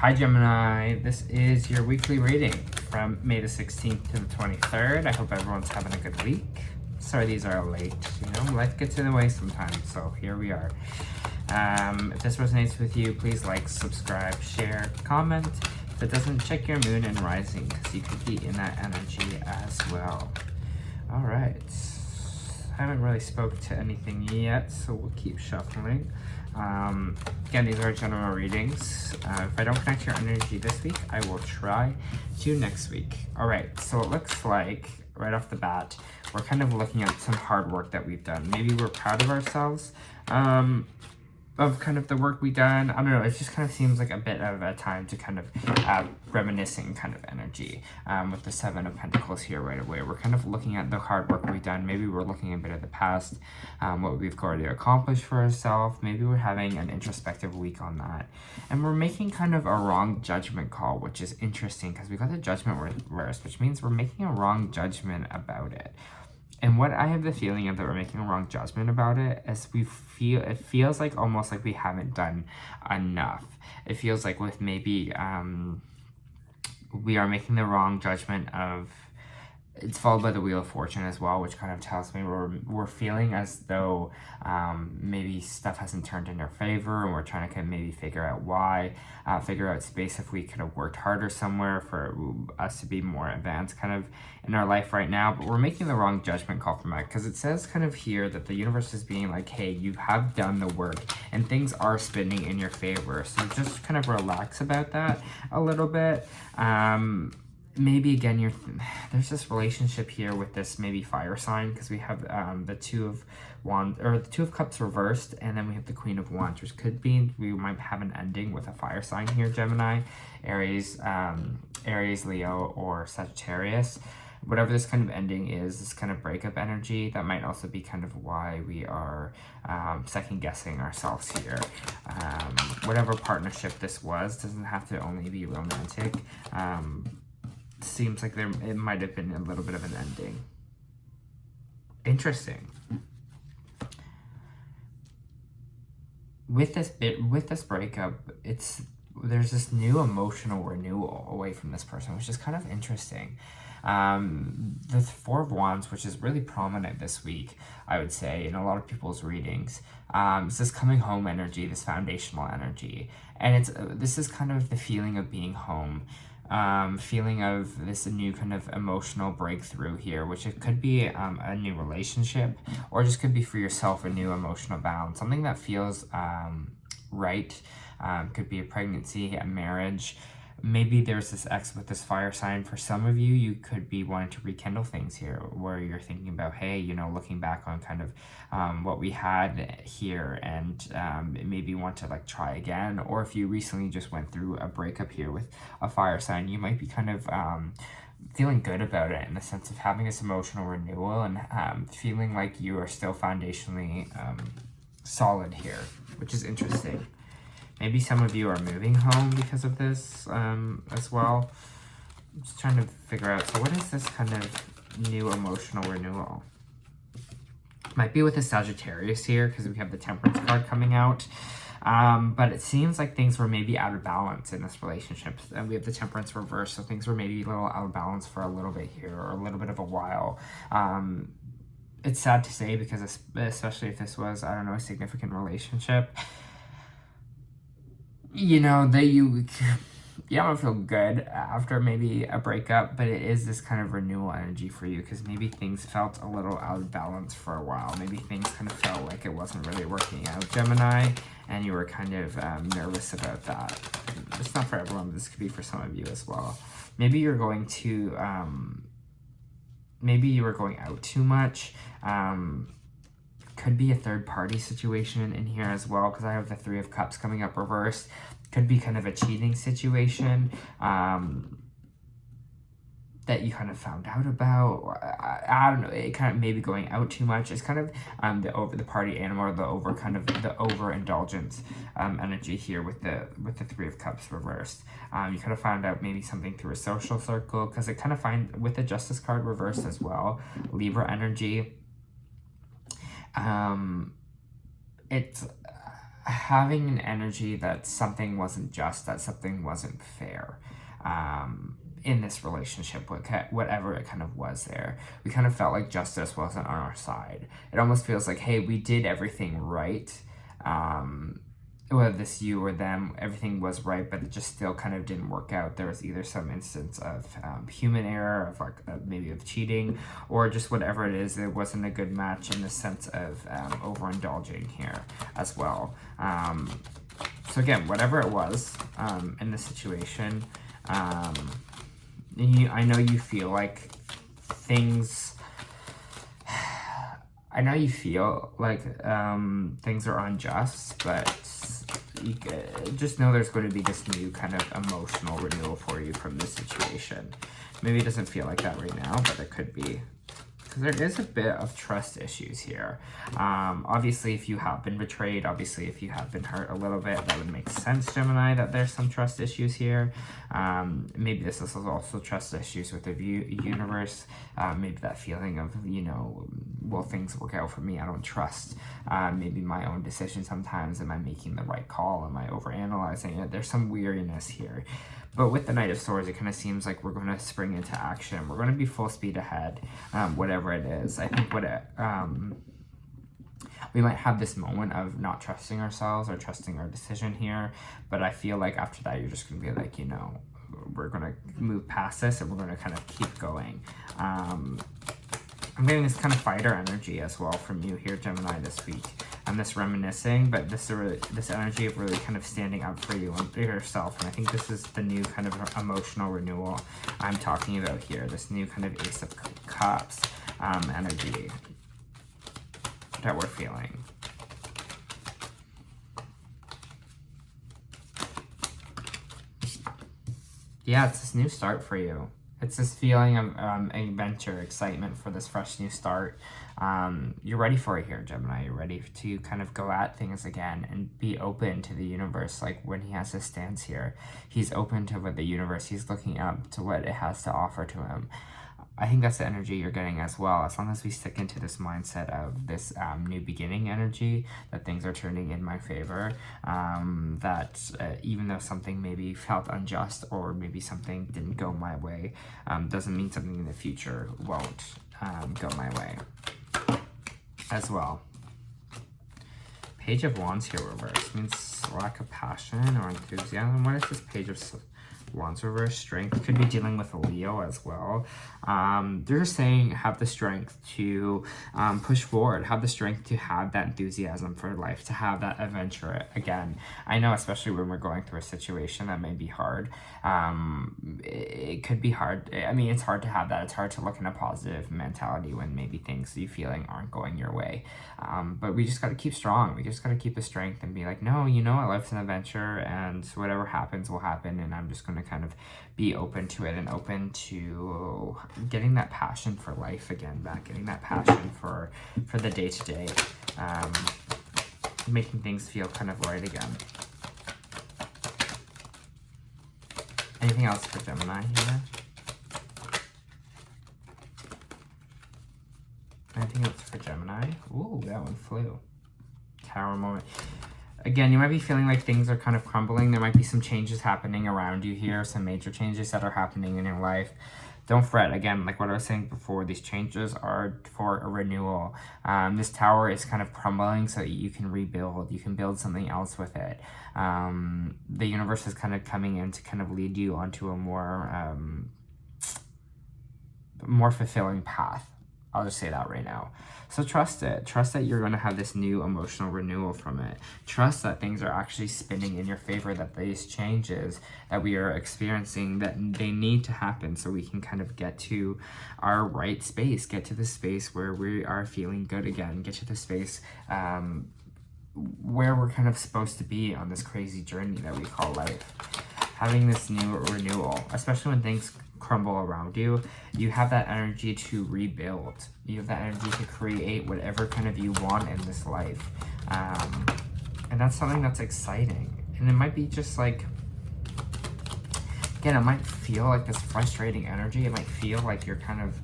Hi Gemini, this is your weekly reading from May the 16th to the 23rd. I hope everyone's having a good week. Sorry these are late, life gets in the way sometimes, so here we are. If this resonates with you, please like, subscribe, share, comment. If it doesn't, check your moon and rising, because you could be in that energy as well. Alright, I haven't really spoke to anything yet, so we'll keep shuffling. Again, these are general readings. If I don't connect your energy this week, I will try to next week. All right, so it looks like right off the bat, we're kind of looking at some hard work that we've done. Maybe we're proud of ourselves, of kind of the work we've done. I don't know, it just kind of seems like a bit of a time to kind of reminiscing kind of energy with the Seven of Pentacles here right away. We're kind of looking at the hard work we've done. Maybe we're looking a bit at the past, what we've already accomplished for ourselves. Maybe we're having an introspective week on that. And we're making kind of a wrong judgment call, which is interesting because we got the Judgment reversed, which means we're making a wrong judgment about it. And what I have the feeling of that we're making a wrong judgment about it is it feels like almost like we haven't done enough. It feels like with maybe we are making the wrong judgment of, it's followed by the Wheel of Fortune as well, which kind of tells me we're feeling as though maybe stuff hasn't turned in our favor, and we're trying to kind of maybe figure out why, figure out space if we could have worked harder somewhere for us to be more advanced kind of in our life right now. But we're making the wrong judgment call from that, because it says kind of here that the universe is being like, hey, you have done the work and things are spinning in your favor. So just kind of relax about that a little bit. Maybe again, there's this relationship here with this maybe fire sign, because we have the Two of Wands, or the Two of Cups reversed, and then we have the Queen of Wands, which could be we might have an ending with a fire sign here, Gemini, Aries, Leo, or Sagittarius. Whatever this kind of ending is, this kind of breakup energy, that might also be kind of why we are second guessing ourselves here. Whatever partnership this was, doesn't have to only be romantic. Seems like it might have been a little bit of an ending. Interesting. With this breakup, there's this new emotional renewal away from this person, which is kind of interesting. The Four of Wands, which is really prominent this week, I would say, in a lot of people's readings, is this coming home energy, this foundational energy, and this is kind of the feeling of being home. Feeling of this new kind of emotional breakthrough here, which it could be a new relationship, or just could be for yourself a new emotional balance, something that feels right. Could be a pregnancy, a marriage. Maybe there's this X with this fire sign. For some of you, you could be wanting to rekindle things here, where you're thinking about, hey, looking back on kind of what we had here, and maybe want to like try again. Or if you recently just went through a breakup here with a fire sign, you might be kind of feeling good about it, in the sense of having this emotional renewal and feeling like you are still foundationally solid here, which is interesting. Maybe some of you are moving home because of this as well. I'm just trying to figure out, so what is this kind of new emotional renewal? Might be with the Sagittarius here, because we have the Temperance card coming out. But it seems like things were maybe out of balance in this relationship. And we have the Temperance reverse, so things were maybe a little out of balance for a little bit here, or a little bit of a while. It's sad to say, because especially if this was, I don't know, a significant relationship, you don't feel good after maybe a breakup, but it is this kind of renewal energy for you, because maybe things felt a little out of balance for a while. Maybe things kind of felt like it wasn't really working out, Gemini, and you were kind of nervous about that. It's not for everyone, but this could be for some of you as well. Maybe you're going to, maybe you were going out too much. Could be a third-party situation in here as well, because I have the Three of Cups coming up reversed. Could be kind of a cheating situation that you kind of found out about. I don't know, it kind of maybe going out too much. It's kind of the party animal, or the overindulgence energy here with the Three of Cups reversed. You kind of found out maybe something through a social circle, because it kind of with the Justice card reversed as well, Libra energy. It's having an energy that something wasn't just, that something wasn't fair in this relationship, whatever it kind of was there. We kind of felt like justice wasn't on our side. It almost feels like, hey, we did everything right. Whether this you or them, everything was right, but it just still kind of didn't work out. There was either some instance of human error, of like maybe of cheating, or just whatever it is, it wasn't a good match in the sense of overindulging here as well. So again, whatever it was in the situation, I know you feel like things... I know you feel like things are unjust, but you just know there's going to be this new kind of emotional renewal for you from this situation. Maybe it doesn't feel like that right now, but it could be. Because there is a bit of trust issues here. Obviously, if you have been betrayed, obviously, if you have been hurt a little bit, that would make sense, Gemini, that there's some trust issues here. Maybe this is also trust issues with the universe. Maybe that feeling of, you know, will things work out for me? I don't trust maybe my own decision sometimes. Am I making the right call? Am I overanalyzing it? There's some weariness here. But with the Knight of Swords, it kind of seems like we're going to spring into action. We're going to be full speed ahead, whatever it is. I think we might have this moment of not trusting ourselves or trusting our decision here. But I feel like after that, you're just going to be like, you know, we're going to move past this and we're going to kind of keep going. I'm getting this kind of fighter energy as well from you here, Gemini, this week. And this reminiscing, but this energy of really kind of standing up for you and yourself. And I think this is the new kind of emotional renewal I'm talking about here. This new kind of Ace of Cups energy that we're feeling. Yeah, it's this new start for you. It's this feeling of adventure, excitement for this fresh new start. You're ready for it here, Gemini. You're ready to kind of go at things again and be open to the universe. Like when he has his stance here, he's open to what the universe, he's looking up to what it has to offer to him. I think that's the energy you're getting as well. As long as we stick into this mindset of this new beginning energy, that things are turning in my favor, that even though something maybe felt unjust or maybe something didn't go my way, doesn't mean something in the future won't go my way as well. Page of Wands here reversed means lack of passion or enthusiasm. What is this Page of Wands reverse? Strength. Could be dealing with a Leo as well. They're just saying have the strength to push forward, have the strength to have that enthusiasm for life, to have that adventure again. I know, especially when we're going through a situation that may be hard. It could be hard. I mean, it's hard to have that. It's hard to look in a positive mentality when maybe things you feeling aren't going your way. But we just got to keep strong. We just got to keep the strength and be like, no, you know what, life's an adventure and whatever happens will happen, and I'm just going to kind of be open to it and open to getting that passion for life again back, getting that passion for the day-to-day, making things feel kind of right again. Anything else for Gemini here? Anything else for Gemini? Ooh, that one flew. Tower moment. Again, you might be feeling like things are kind of crumbling. There might be some changes happening around you here, some major changes that are happening in your life. Don't fret. Again, like what I was saying before, these changes are for a renewal. This tower is kind of crumbling so that you can rebuild. You can build something else with it. The universe is kind of coming in to kind of lead you onto a more fulfilling path. I'll just say that right now. So trust it. Trust that you're going to have this new emotional renewal from it. Trust that things are actually spinning in your favor, that these changes that we are experiencing, that they need to happen so we can kind of get to our right space, get to the space where we are feeling good again, get to the space where we're kind of supposed to be on this crazy journey that we call life. Having this new renewal, especially when things crumble around you, you have that energy to rebuild. You have that energy to create whatever kind of you want in this life. And that's something that's exciting. And it might be just like, again, it might feel like this frustrating energy. It might feel like you're kind of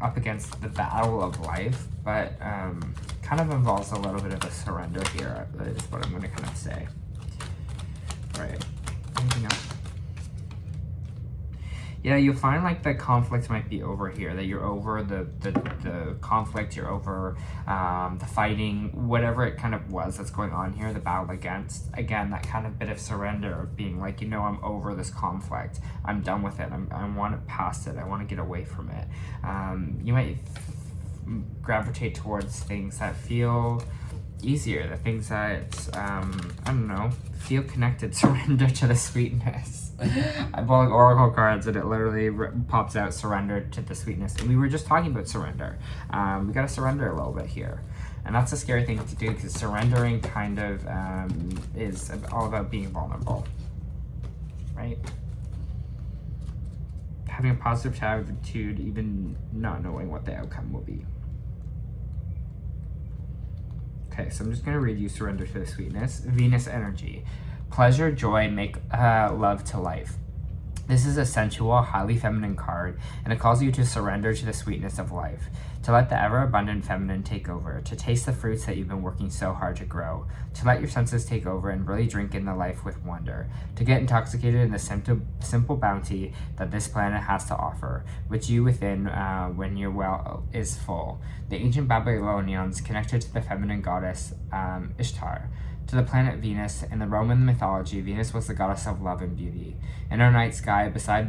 up against the battle of life, but kind kind of involves a little bit of a surrender here, is what I'm going to kind of say. All right. Anything else? Yeah, you'll find like the conflict might be over here, that you're over the conflict, you're over the fighting, whatever it kind of was that's going on here, the battle against, again, that kind of bit of surrender of being like, you know, I'm over this conflict, I'm done with it, I want it past it, I want to get away from it. You might gravitate towards things that feel easier, the things that, I don't know, feel connected, surrender to the sweetness. I pull like oracle cards and it literally pops out surrender to the sweetness. And we were just talking about surrender. We got to surrender a little bit here. And that's a scary thing to do because surrendering kind of is all about being vulnerable, right? Having a positive attitude, even not knowing what the outcome will be. Okay, so I'm just going to read you surrender to the sweetness. Venus energy. Pleasure, joy, make love to life. This is a sensual, highly feminine card, and it calls you to surrender to the sweetness of life, to let the ever-abundant feminine take over, to taste the fruits that you've been working so hard to grow, to let your senses take over and really drink in the life with wonder, to get intoxicated in the simple bounty that this planet has to offer, which you within when your well is full. The ancient Babylonians connected to the feminine goddess Ishtar. To the planet Venus, in the Roman mythology, Venus was the goddess of love and beauty. In our night sky, aside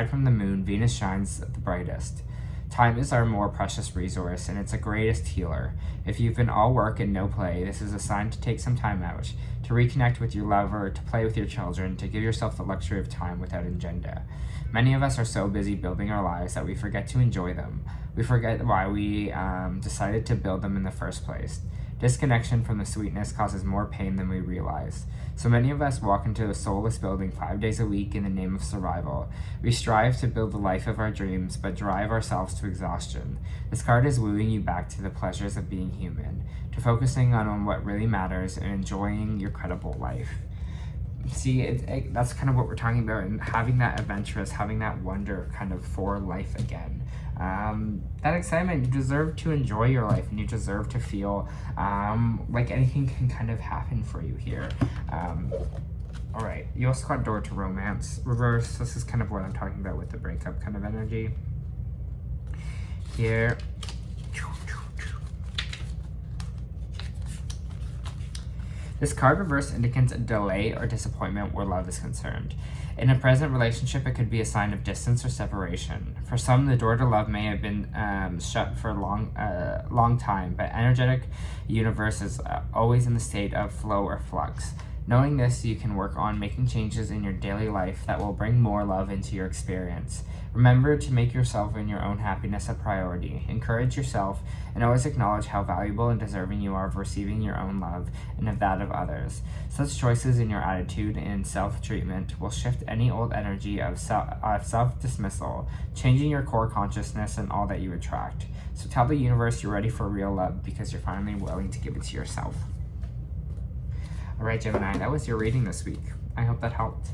from the moon, Venus shines the brightest. Time is our more precious resource, and it's a greatest healer. If you've been all work and no play, this is a sign to take some time out, to reconnect with your lover, to play with your children, to give yourself the luxury of time without agenda. Many of us are so busy building our lives that we forget to enjoy them. We forget why we decided to build them in the first place. Disconnection from the sweetness causes more pain than we realize. So many of us walk into a soulless building 5 days a week in the name of survival. We strive to build the life of our dreams, but drive ourselves to exhaustion. This card is wooing you back to the pleasures of being human, to focusing on what really matters and enjoying your credible life. See, that's kind of what we're talking about, and having that adventurous, having that wonder kind of for life again. That excitement, you deserve to enjoy your life, and you deserve to feel like anything can kind of happen for you here. All right, you also got door to romance reverse. This is kind of what I'm talking about with the breakup kind of energy here. This card reverse indicates a delay or disappointment where love is concerned. In a present relationship, it could be a sign of distance or separation. For some, the door to love may have been shut for a long time, but energetic universe is always in the state of flow or flux. Knowing this, you can work on making changes in your daily life that will bring more love into your experience. Remember to make yourself and your own happiness a priority. Encourage yourself and always acknowledge how valuable and deserving you are of receiving your own love and of that of others. Such choices in your attitude and self-treatment will shift any old energy of self-dismissal, changing your core consciousness and all that you attract. So tell the universe you're ready for real love because you're finally willing to give it to yourself. All right, Gemini, that was your reading this week. I hope that helped.